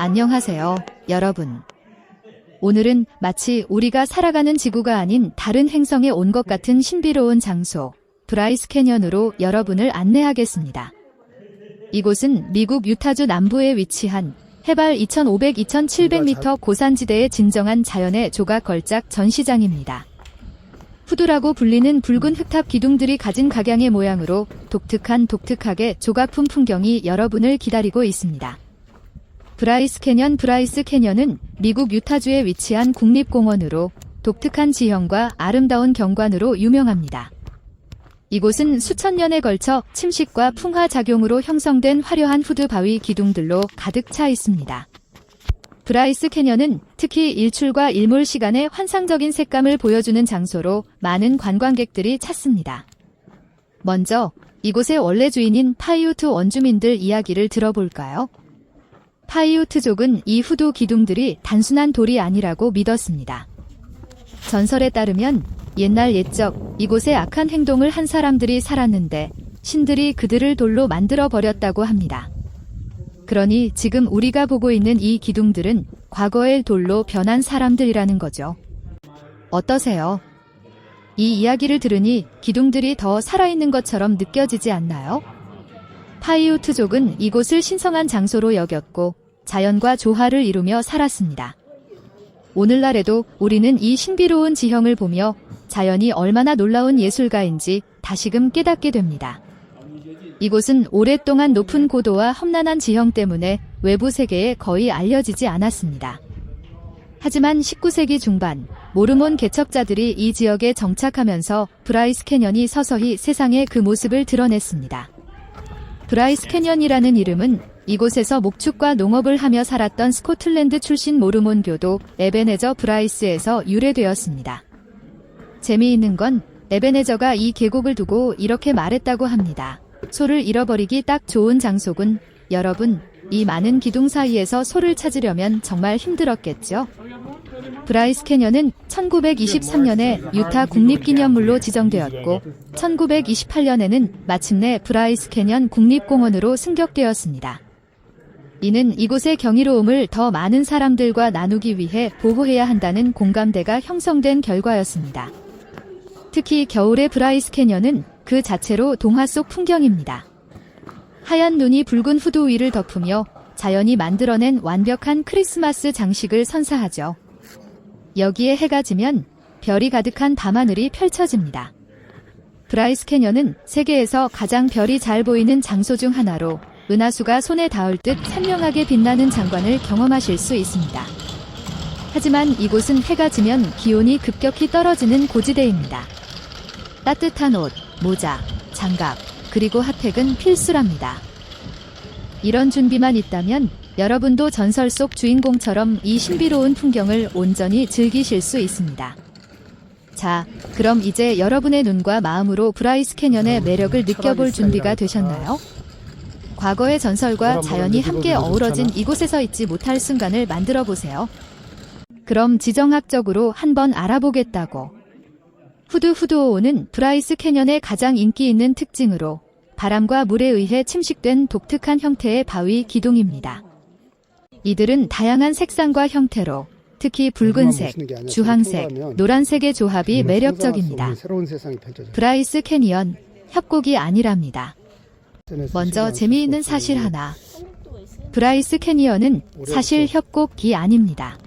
안녕하세요, 여러분. 오늘은 마치 우리가 살아가는 지구가 아닌 다른 행성에 온 것 같은 신비로운 장소, 브라이스 캐년으로 여러분을 안내하겠습니다. 이곳은 미국 유타주 남부에 위치한 해발 2,500-2,700m 고산지대의 진정한 자연의 조각걸작 전시장입니다. 후두라고 불리는 붉은 흙탑 기둥들이 가진 각양의 모양으로 독특하게 조각품 풍경이 여러분을 기다리고 있습니다. 브라이스 캐년은 미국 유타주에 위치한 국립공원으로 독특한 지형과 아름다운 경관으로 유명합니다. 이곳은 수천 년에 걸쳐 침식과 풍화 작용으로 형성된 화려한 후드 바위 기둥들로 가득 차 있습니다. 브라이스 캐년은 특히 일출과 일몰 시간에 환상적인 색감을 보여주는 장소로 많은 관광객들이 찾습니다. 먼저 이곳의 원래 주인인 파이우트 원주민들 이야기를 들어볼까요? 파이우트족은 이 후두 기둥들이 단순한 돌이 아니라고 믿었습니다. 전설에 따르면 옛날 옛적 이곳에 악한 행동을 한 사람들이 살았는데 신들이 그들을 돌로 만들어 버렸다고 합니다. 그러니 지금 우리가 보고 있는 이 기둥들은 과거의 돌로 변한 사람들이라는 거죠. 어떠세요? 이 이야기를 들으니 기둥들이 더 살아있는 것처럼 느껴지지 않나요? 파이우트족은 이곳을 신성한 장소로 여겼고 자연과 조화를 이루며 살았습니다. 오늘날에도 우리는 이 신비로운 지형을 보며 자연이 얼마나 놀라운 예술가인지 다시금 깨닫게 됩니다. 이곳은 오랫동안 높은 고도와 험난한 지형 때문에 외부 세계에 거의 알려지지 않았습니다. 하지만 19세기 중반 모르몬 개척자들이 이 지역에 정착하면서 브라이스 캐년이 서서히 세상에 그 모습을 드러냈습니다. 브라이스 캐년이라는 이름은 이곳에서 목축과 농업을 하며 살았던 스코틀랜드 출신 모르몬 교도 에베네저 브라이스에서 유래되었습니다. 재미있는 건 에베네저가 이 계곡을 두고 이렇게 말했다고 합니다. 소를 잃어버리기 딱 좋은 장소군. 여러분, 이 많은 기둥 사이에서 소를 찾으려면 정말 힘들었겠죠? 브라이스 캐년은 1923년에 유타 국립기념물로 지정되었고 1928년에는 마침내 브라이스 캐년 국립공원으로 승격되었습니다. 이는 이곳의 경이로움을 더 많은 사람들과 나누기 위해 보호해야 한다는 공감대가 형성된 결과였습니다. 특히 겨울의 브라이스 캐년은 그 자체로 동화 속 풍경입니다. 하얀 눈이 붉은 후두 위를 덮으며 자연이 만들어낸 완벽한 크리스마스 장식을 선사하죠. 여기에 해가 지면 별이 가득한 밤하늘이 펼쳐집니다. 브라이스 캐년은 세계에서 가장 별이 잘 보이는 장소 중 하나로 은하수가 손에 닿을 듯 선명하게 빛나는 장관을 경험하실 수 있습니다. 하지만 이곳은 해가 지면 기온이 급격히 떨어지는 고지대입니다. 따뜻한 옷, 모자, 장갑, 그리고 핫팩은 필수랍니다. 이런 준비만 있다면 여러분도 전설 속 주인공처럼 이 신비로운 풍경을 온전히 즐기실 수 있습니다. 자, 그럼 이제 여러분의 눈과 마음으로 브라이스 캐년의 매력을 느껴볼 준비가 되셨나요? 과거의 전설과 자연이 함께 어우러진 이곳에서 잊지 못할 순간을 만들어 보세요. 그럼 지정학적으로 한번 알아보겠다고. 후두오는 브라이스 캐년의 가장 인기 있는 특징으로 바람과 물에 의해 침식된 독특한 형태의 바위 기둥입니다. 이들은 다양한 색상과 형태로 특히 붉은색, 주황색, 노란색의 조합이 매력적입니다. 브라이스 캐니언, 협곡이 아니랍니다. 먼저 재미있는 사실 하나. 브라이스 캐니언은 사실 협곡이 아닙니다.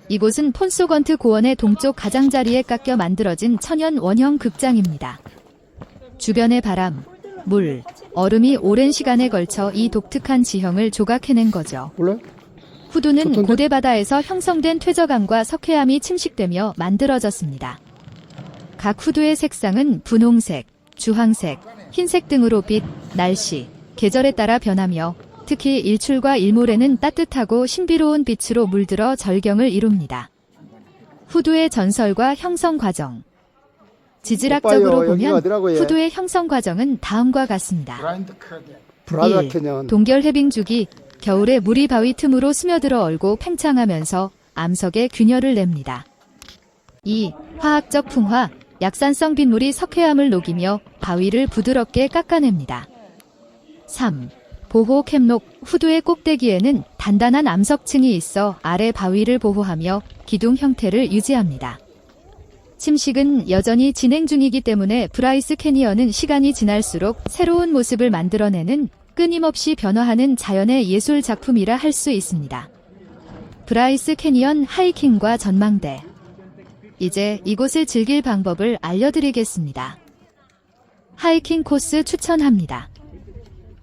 이곳은 폰소건트 고원의 동쪽 가장자리에 깎여 만들어진 천연 원형 극장입니다. 주변의 바람, 물, 얼음이 오랜 시간에 걸쳐 이 독특한 지형을 조각해낸 거죠. 후두는 고대 바다에서 형성된 퇴적암과 석회암이 침식되며 만들어졌습니다. 각 후두의 색상은 분홍색, 주황색, 흰색 등으로 빛, 날씨, 계절에 따라 변하며 특히 일출과 일몰에는 따뜻하고 신비로운 빛으로 물들어 절경을 이룹니다. 후두의 전설과 형성 과정. 지질학적으로 보면 후두의 형성 과정은 다음과 같습니다. 1. 동결 해빙 주기. 겨울에 물이 바위 틈으로 스며들어 얼고 팽창하면서 암석에 균열을 냅니다. 2. 화학적 풍화. 약산성 빗물이 석회암을 녹이며 바위를 부드럽게 깎아냅니다. 3. 보호 캡록 후드의 꼭대기에는 단단한 암석층이 있어 아래 바위를 보호하며 기둥 형태를 유지합니다. 침식은 여전히 진행 중이기 때문에 브라이스 캐니언은 시간이 지날수록 새로운 모습을 만들어내는 끊임없이 변화하는 자연의 예술 작품이라 할 수 있습니다. 브라이스 캐니언 하이킹과 전망대. 이제 이곳을 즐길 방법을 알려드리겠습니다. 하이킹 코스 추천합니다.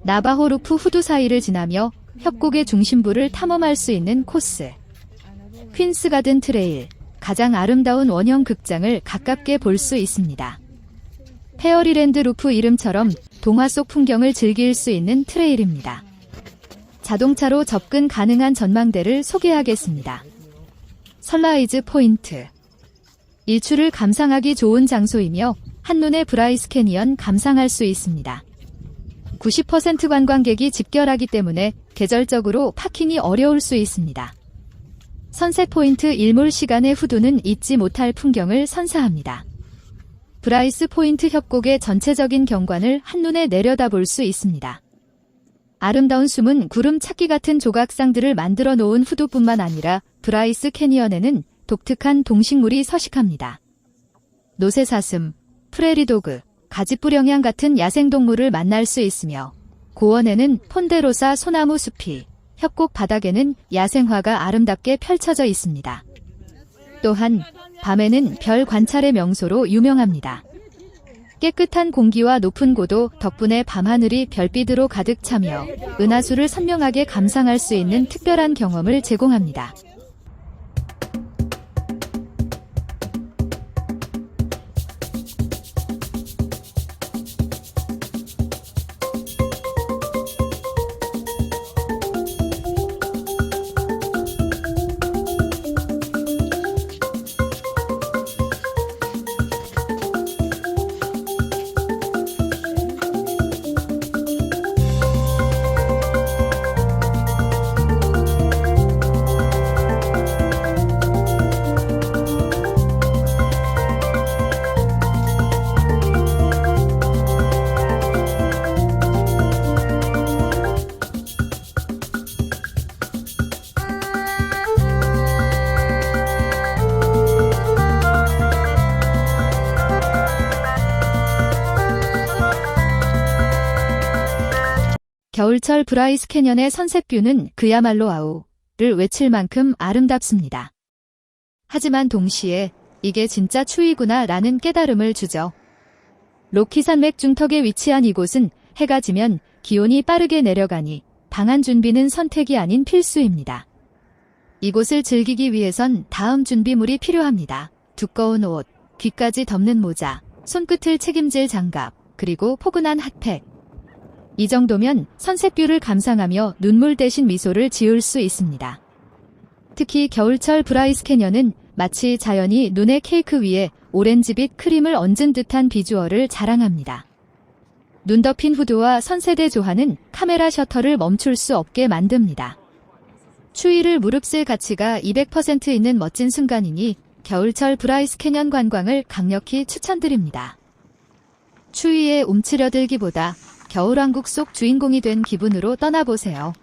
나바호 루프 후드 사이를 지나며 협곡의 중심부를 탐험할 수 있는 코스. 퀸스 가든 트레일. 가장 아름다운 원형 극장을 가깝게 볼 수 있습니다. 페어리랜드 루프 이름처럼 동화 속 풍경을 즐길 수 있는 트레일입니다. 자동차로 접근 가능한 전망대를 소개하겠습니다. 선라이즈 포인트. 일출을 감상하기 좋은 장소이며 한눈에 브라이스 캐니언 감상할 수 있습니다. 90% 관광객이 집결하기 때문에 계절적으로 파킹이 어려울 수 있습니다. 선셋 포인트 일몰 시간의 후드는 잊지 못할 풍경을 선사합니다. 브라이스 포인트 협곡의 전체적인 경관을 한눈에 내려다볼 수 있습니다. 아름다운 숨은 구름 찾기 같은 조각상들을 만들어 놓은 후드뿐만 아니라 브라이스 캐니언에는 독특한 동식물이 서식합니다. 노새사슴, 프레리도그, 가지뿌령양 같은 야생동물을 만날 수 있으며 고원에는 폰데로사 소나무 숲이, 협곡 바닥에는 야생화가 아름답게 펼쳐져 있습니다. 또한 밤에는 별 관찰의 명소로 유명합니다. 깨끗한 공기와 높은 고도 덕분에 밤하늘이 별빛으로 가득 차며 은하수를 선명하게 감상할 수 있는 특별한 경험을 제공합니다. 겨울철 브라이스 캐년의 선셋뷰는 그야말로 아우를 외칠 만큼 아름답습니다. 하지만 동시에 이게 진짜 추위구나 라는 깨달음을 주죠. 로키산맥 중턱에 위치한 이곳은 해가 지면 기온이 빠르게 내려가니 방한 준비는 선택이 아닌 필수입니다. 이곳을 즐기기 위해선 다음 준비물이 필요합니다. 두꺼운 옷, 귀까지 덮는 모자, 손끝을 책임질 장갑, 그리고 포근한 핫팩. 이 정도면 선셋뷰를 감상하며 눈물 대신 미소를 지을 수 있습니다. 특히 겨울철 브라이스 캐년은 마치 자연이 눈의 케이크 위에 오렌지빛 크림을 얹은 듯한 비주얼을 자랑합니다. 눈 덮인 후드와 선셋의 조화는 카메라 셔터를 멈출 수 없게 만듭니다. 추위를 무릅쓸 가치가 200% 있는 멋진 순간이니 겨울철 브라이스 캐년 관광을 강력히 추천드립니다. 추위에 움츠려들기보다 겨울왕국 속 주인공이 된 기분으로 떠나보세요.